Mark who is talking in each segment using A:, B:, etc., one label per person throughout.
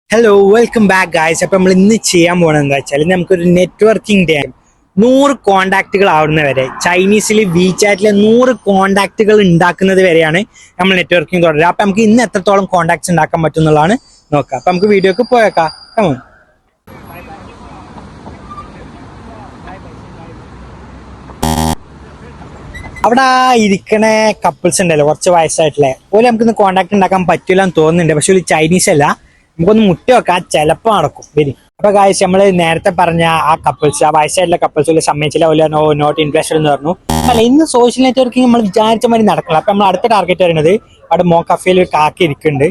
A: Hello welcome back guys. അപ്പൊ നമ്മൾ ഇന്ന് ചെയ്യാൻ പോകണത് എന്താ വെച്ചാൽ നമുക്കൊരു നെറ്റ്വർക്കിംഗ് ഡേ 100 കോണ്ടാക്റ്റുകൾ ആവുന്ന വരെ ചൈനീസിൽ വീചാറ്റിലെ 100 കോണ്ടാക്റ്റുകൾ ഉണ്ടാക്കുന്നത് വരെയാണ് നമ്മൾ നെറ്റ്വർക്കിംഗ് തുടരുക. അപ്പൊ നമുക്ക് ഇന്ന് എത്രത്തോളം കോണ്ടാക്ട്സ് ഉണ്ടാക്കാൻ പറ്റും എന്നുള്ളതാണ് നോക്കാം. അപ്പൊ നമുക്ക് വീഡിയോക്ക് പോയേക്കാം. അവിടെ ഇരിക്കണ കപ്പിൾസ് ഉണ്ടല്ലോ, കുറച്ച് വയസ്സായിട്ടില്ലേ, ഓല് നമുക്കിന്ന് കോണ്ടാക്ട് ഉണ്ടാക്കാൻ പറ്റില്ല എന്ന് തോന്നുന്നുണ്ട്. പക്ഷെ ഒരു ചൈനീസ് അല്ല, നമുക്കൊന്ന് മുട്ടി വെക്കാം, ചിലപ്പോൾ നടക്കും വരും. അപ്പൊ കാഴ്ച നമ്മള് നേരത്തെ പറഞ്ഞ ആ കപ്പിൾസ്, ആ വയസ്സായിട്ടുള്ള കപ്പിൾസ് സമ്മതിച്ചില്ല, ഓല നോട്ട് ഇൻട്രസ്റ്റഡ് എന്ന് പറഞ്ഞു. അല്ല, ഇന്ന് സോഷ്യൽ നെറ്റ്വർക്കിംഗ് നമ്മൾ വിചാരിച്ച മാതിരി നടക്കണം. അപ്പൊ നമ്മൾ അടുത്ത ടാർഗറ്റ് പറയുന്നത് അവിടെ മോ കഫേയിൽ ഒരു കാക്കി ഇരിക്കുന്നുണ്ട്,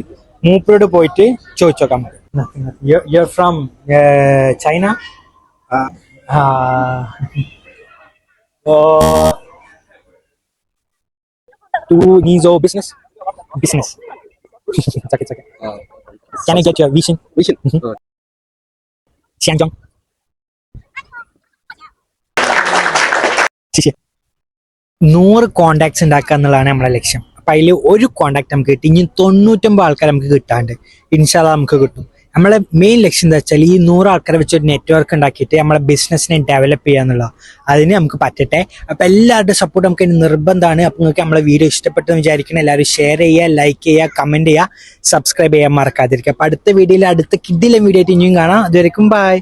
A: മൂപ്പരോട് പോയിട്ട് ചോദിച്ചു നോക്കാൻ മതി. You from China? To Nizo business. It's okay. Can I get your vision?
B: Vision.
A: Xianzhong. 谢谢. 100 contacts ഉണ്ടാക്കുക എന്നുള്ളതാണ് നമ്മുടെ ലക്ഷ്യം. അപ്പൊ അതിൽ ഒരു കോണ്ടാക്ട് നമുക്ക് കിട്ടി, ഇനി 99 ആൾക്കാർ നമുക്ക് കിട്ടാണ്ട് ഇൻഷാ അല്ലാഹ് നമുക്ക് കിട്ടും. നമ്മളെ മെയിൻ ലക്ഷ്യം എന്താ വെച്ചാൽ ഈ 100 ആൾക്കാരെ വെച്ച് ഒരു നെറ്റ്വർക്ക് ഉണ്ടാക്കിയിട്ട് നമ്മളെ ബിസിനസ്സിനെ ഡെവലപ്പ് ചെയ്യുക എന്നുള്ള, അതിന് നമുക്ക് പറ്റട്ടെ. അപ്പൊ എല്ലാവരുടെയും സപ്പോർട്ട് നമുക്ക് നിർബന്ധമാണ്. അപ്പൊ നിങ്ങൾക്ക് നമ്മളെ വീഡിയോ ഇഷ്ടപ്പെട്ടെന്ന് വിചാരിക്കണം. എല്ലാവരും ഷെയർ ചെയ്യുക, ലൈക്ക് ചെയ്യുക, കമന്റ് ചെയ്യുക, സബ്സ്ക്രൈബ് ചെയ്യാൻ മറക്കാതിരിക്കുക. അപ്പൊ അടുത്ത വീഡിയോയിൽ അടുത്ത കിഡിലെ വീഡിയോ ആയിട്ട് ഇനിയും കാണാം. അതുവരെക്കും ബൈ.